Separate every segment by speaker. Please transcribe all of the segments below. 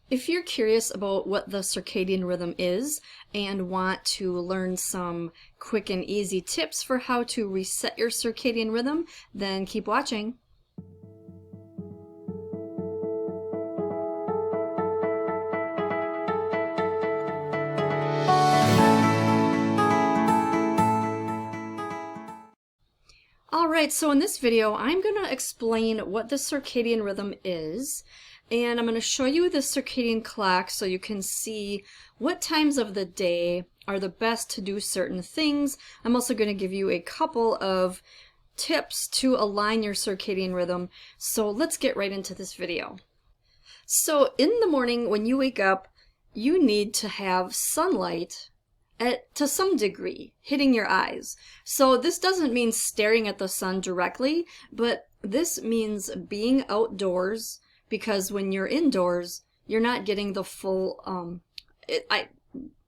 Speaker 1: If you're curious about what the circadian rhythm is and want to learn some quick and easy tips for how to reset your circadian rhythm, then keep watching. Alright, so in this video I'm going to explain what the circadian rhythm is, and I'm going to show you the circadian clock so you can see what times of the day are the best to do certain things. I'm also going to give you a couple of tips to align your circadian rhythm, so let's get right into this video. So in the morning when you wake up, you need to have sunlight to some degree hitting your eyes. So this doesn't mean staring at the sun directly, but this means being outdoors, because when you're indoors you're not getting the full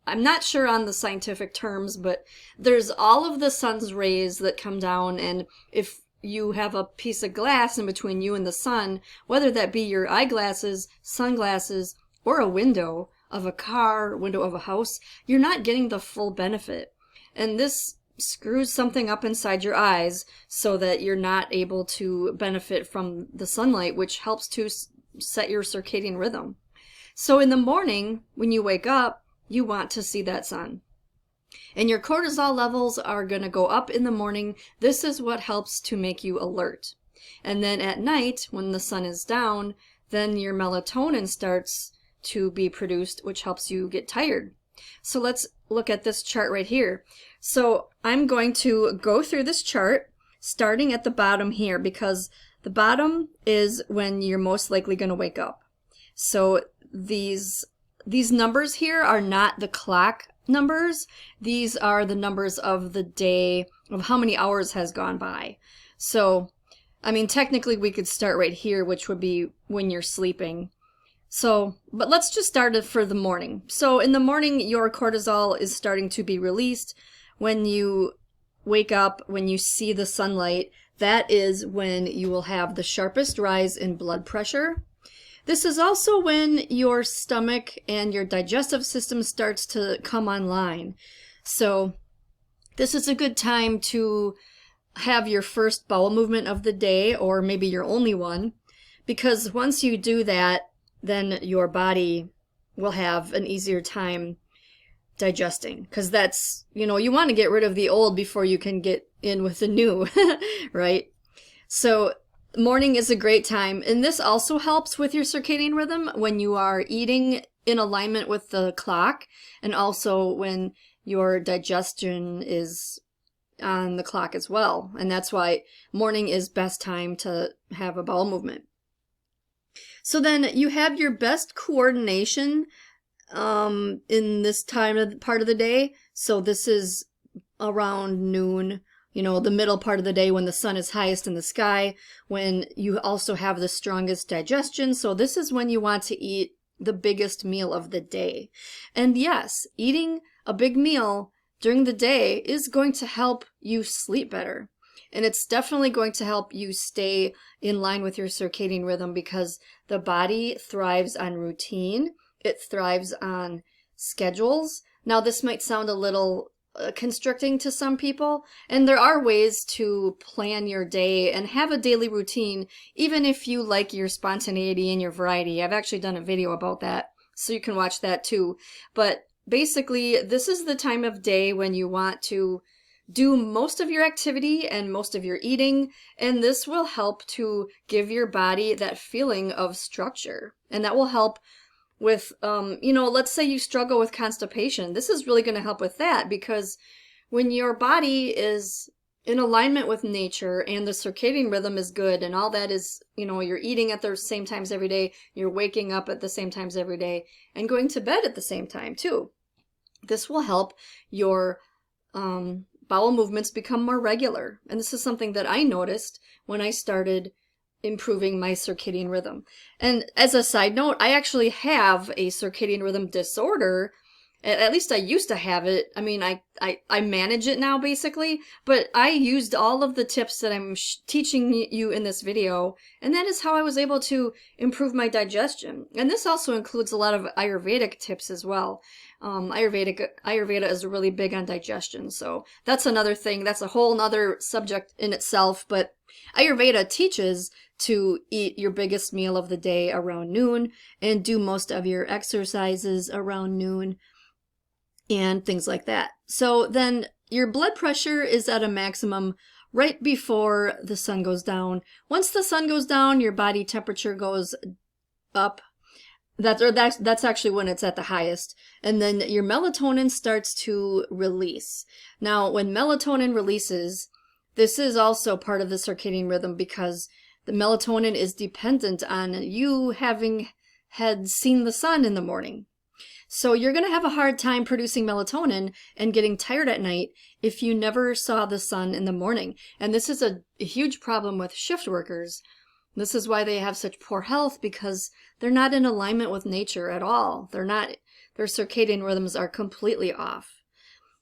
Speaker 1: I'm not sure on the scientific terms, but there's all of the sun's rays that come down, and if you have a piece of glass in between you and the sun, whether that be your eyeglasses, sunglasses, or a window of a car, window of a house, you're not getting the full benefit. And this screws something up inside your eyes so that you're not able to benefit from the sunlight, which helps to set your circadian rhythm. So in the morning, when you wake up, you want to see that sun. And your cortisol levels are going to go up in the morning. This is what helps to make you alert. And then at night, when the sun is down, then your melatonin starts to be produced, which helps you get tired. So let's look at this chart right here. So I'm going to go through this chart starting at the bottom here, because the bottom is when you're most likely going to wake up. So these numbers here are not the clock numbers. These are the numbers of the day, of how many hours has gone by. So I mean, technically we could start right here, which would be when you're sleeping. So, but let's just start it for the morning. So in the morning, your cortisol is starting to be released. When you wake up, when you see the sunlight, that is when you will have the sharpest rise in blood pressure. This is also when your stomach and your digestive system starts to come online. So this is a good time to have your first bowel movement of the day, or maybe your only one, because once you do that, then your body will have an easier time digesting, because that's, you want to get rid of the old before you can get in with the new, right? So morning is a great time, and this also helps with your circadian rhythm when you are eating in alignment with the clock, and also when your digestion is on the clock as well. And that's why morning is best time to have a bowel movement. So then you have your best coordination in this part of the day. So this is around noon, the middle part of the day when the sun is highest in the sky, when you also have the strongest digestion. So this is when you want to eat the biggest meal of the day. And yes, eating a big meal during the day is going to help you sleep better. And it's definitely going to help you stay in line with your circadian rhythm, because the body thrives on routine. It thrives on schedules. Now, this might sound a little constricting to some people, and there are ways to plan your day and have a daily routine, even if you like your spontaneity and your variety. I've actually done a video about that, so you can watch that too. But basically, this is the time of day when you want to do most of your activity and most of your eating, and this will help to give your body that feeling of structure. And that will help with, let's say you struggle with constipation. This is really going to help with that, because when your body is in alignment with nature and the circadian rhythm is good and all that is, you're eating at the same times every day, you're waking up at the same times every day, and going to bed at the same time too. This will help your bowel movements become more regular. And this is something that I noticed when I started improving my circadian rhythm. And as a side note, I actually have a circadian rhythm disorder, At least I used to have it. I mean, I manage it now basically, but I used all of the tips that I'm teaching you in this video, and that is how I was able to improve my digestion. And this also includes a lot of Ayurvedic tips as well. Ayurveda is really big on digestion, so that's another thing. That's a whole nother subject in itself, but Ayurveda teaches to eat your biggest meal of the day around noon and do most of your exercises around noon and things like that. So then your blood pressure is at a maximum right before the sun goes down. Once the sun goes down, your body temperature goes up. That's actually when it's at the highest. And then your melatonin starts to release. Now, when melatonin releases, this is also part of the circadian rhythm because the melatonin is dependent on you having had seen the sun in the morning. So you're going to have a hard time producing melatonin and getting tired at night if you never saw the sun in the morning. And this is a huge problem with shift workers. This is why they have such poor health, because they're not in alignment with nature at all. Their circadian rhythms are completely off.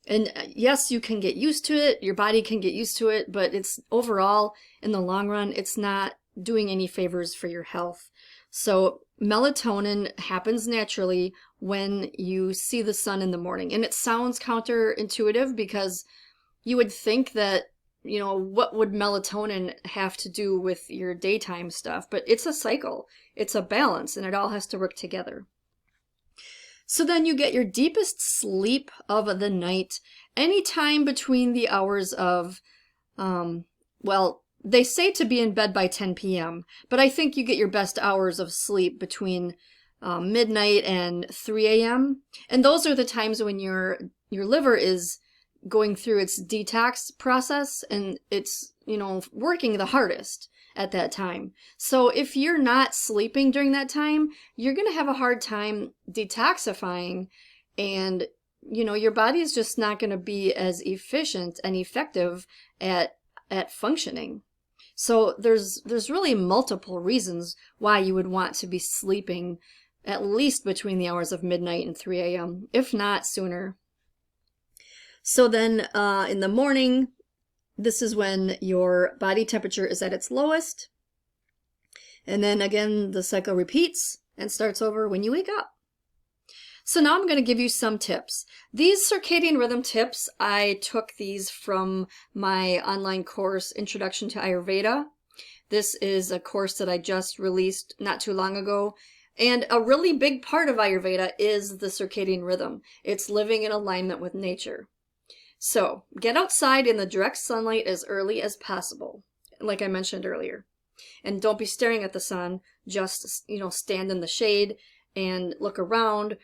Speaker 1: And yes, you can get used to it, your body can get used to it, but it's overall, in the long run, it's not doing any favors for your health. So melatonin happens naturally when you see the sun in the morning. And it sounds counterintuitive because you would think that, what would melatonin have to do with your daytime stuff? But it's a cycle, it's a balance, and it all has to work together. So then you get your deepest sleep of the night anytime between the hours of, they say to be in bed by 10 p.m., but I think you get your best hours of sleep between midnight and 3 a.m. And those are the times when your liver is going through its detox process and it's, working the hardest at that time. So if you're not sleeping during that time, you're going to have a hard time detoxifying, and your body is just not going to be as efficient and effective at functioning. So there's really multiple reasons why you would want to be sleeping at least between the hours of midnight and 3 a.m., if not sooner. So then in the morning, this is when your body temperature is at its lowest. And then again, the cycle repeats and starts over when you wake up. So now I'm going to give you some tips. These circadian rhythm tips, I took these from my online course, Introduction to Ayurveda. This is a course that I just released not too long ago. And a really big part of Ayurveda is the circadian rhythm. It's living in alignment with nature. So get outside in the direct sunlight as early as possible, like I mentioned earlier. And don't be staring at the sun, just, stand in the shade and look around.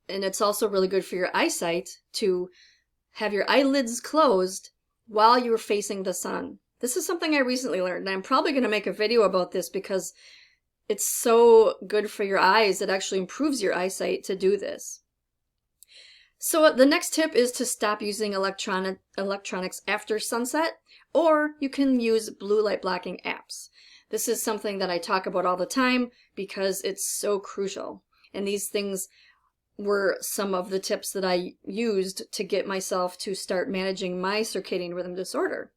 Speaker 1: And it's also really good for your eyesight to have your eyelids closed while you're facing the sun. This is something I recently learned, and I'm probably going to make a video about this because it's so good for your eyes. It actually improves your eyesight to do this. So the next tip is to stop using electronics after sunset, or you can use blue light blocking apps. This is something that I talk about all the time because it's so crucial. And these things were some of the tips that I used to get myself to start managing my circadian rhythm disorder.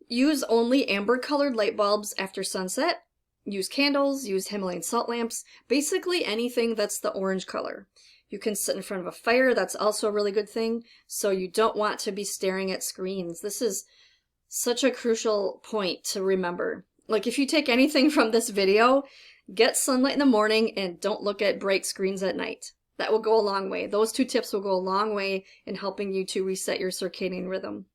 Speaker 1: Use only amber-colored light bulbs after sunset. Use candles, use Himalayan salt lamps, basically anything that's the orange color. You can sit in front of a fire, that's also a really good thing, so you don't want to be staring at screens. This is such a crucial point to remember. Like, if you take anything from this video, get sunlight in the morning and don't look at bright screens at night. That will go a long way. Those two tips will go a long way in helping you to reset your circadian rhythm.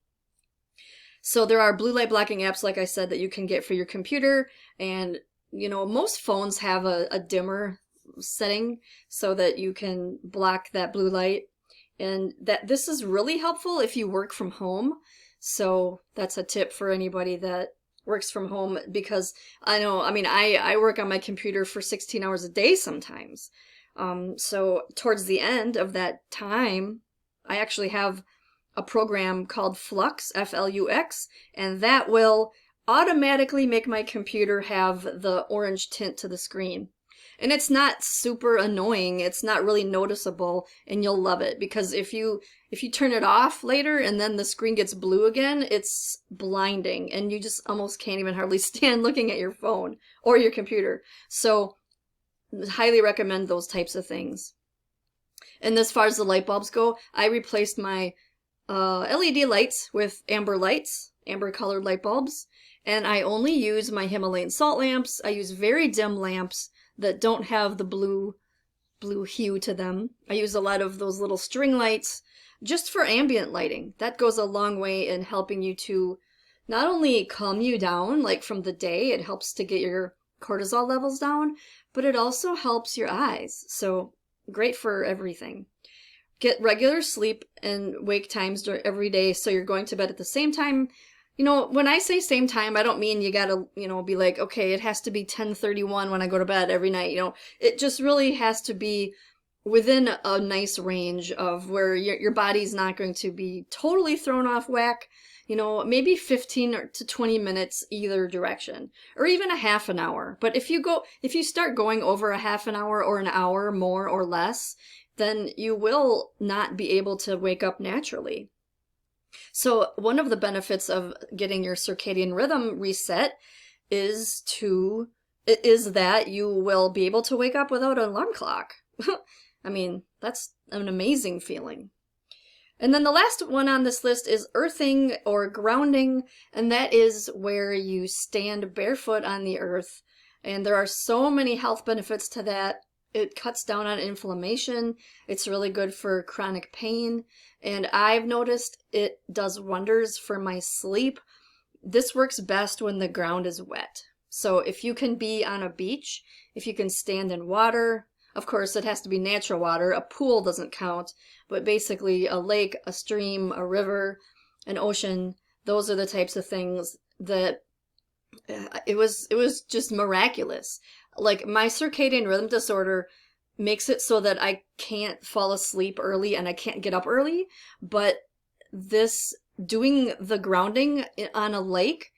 Speaker 1: So there are blue light blocking apps, like I said, that you can get for your computer, and most phones have a dimmer setting so that you can block that blue light, and this is really helpful if you work from home. So that's a tip for anybody that works from home, because I work on my computer for 16 hours a day sometimes. So towards the end of that time, I actually have a program called Flux, F-L-U-X, and that will automatically make my computer have the orange tint to the screen. And it's not super annoying. It's not really noticeable, and you'll love it, because if you turn it off later and then the screen gets blue again, it's blinding and you just almost can't even hardly stand looking at your phone or your computer. So highly recommend those types of things. And as far as the light bulbs go, I replaced my LED lights with amber lights, amber colored light bulbs. And I only use my Himalayan salt lamps. I use very dim lamps that don't have the blue hue to them. I use a lot of those little string lights just for ambient lighting. That goes a long way in helping you to not only calm you down, like from the day, it helps to get your cortisol levels down, but it also helps your eyes. So great for everything. Get regular sleep and wake times every day, so you're going to bed at the same time. You know, when I say same time, I don't mean you gotta, be like, okay, it has to be 10:31 when I go to bed every night. It just really has to be within a nice range of where your body's not going to be totally thrown off whack. Maybe 15 to 20 minutes either direction, or even a half an hour. But if you start going over a half an hour or an hour more or less, then you will not be able to wake up naturally. So one of the benefits of getting your circadian rhythm reset is that you will be able to wake up without an alarm clock. I mean, that's an amazing feeling. And then the last one on this list is earthing or grounding, and that is where you stand barefoot on the earth. And there are so many health benefits to that. It cuts down on inflammation. It's really good for chronic pain. And I've noticed it does wonders for my sleep. This works best when the ground is wet. So if you can be on a beach, if you can stand in water, of course it has to be natural water. A pool doesn't count, but basically a lake, a stream, a river, an ocean, those are the types of things that it was just miraculous. Like, my circadian rhythm disorder makes it so that I can't fall asleep early and I can't get up early, but doing the grounding on a lake,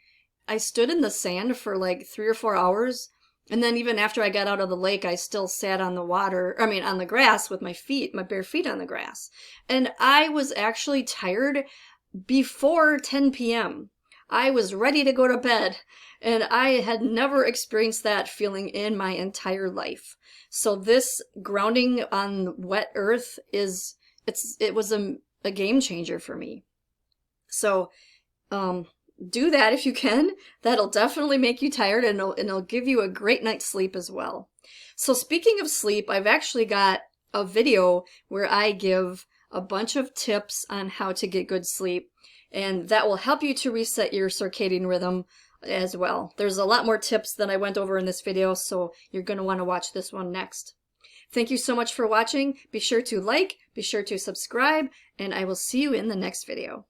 Speaker 1: I stood in the sand for like 3 or 4 hours, and then even after I got out of the lake, I still sat on the grass with my bare feet on the grass. And I was actually tired before 10 p.m. I was ready to go to bed, and I had never experienced that feeling in my entire life. So this grounding on wet earth it was a game changer for me. So do that if you can. That'll definitely make you tired, and it'll give you a great night's sleep as well. So speaking of sleep, I've actually got a video where I give a bunch of tips on how to get good sleep, and that will help you to reset your circadian rhythm as well. There's a lot more tips than I went over in this video, so you're going to want to watch this one next. Thank you so much for watching. Be sure to like, be sure to subscribe, and I will see you in the next video.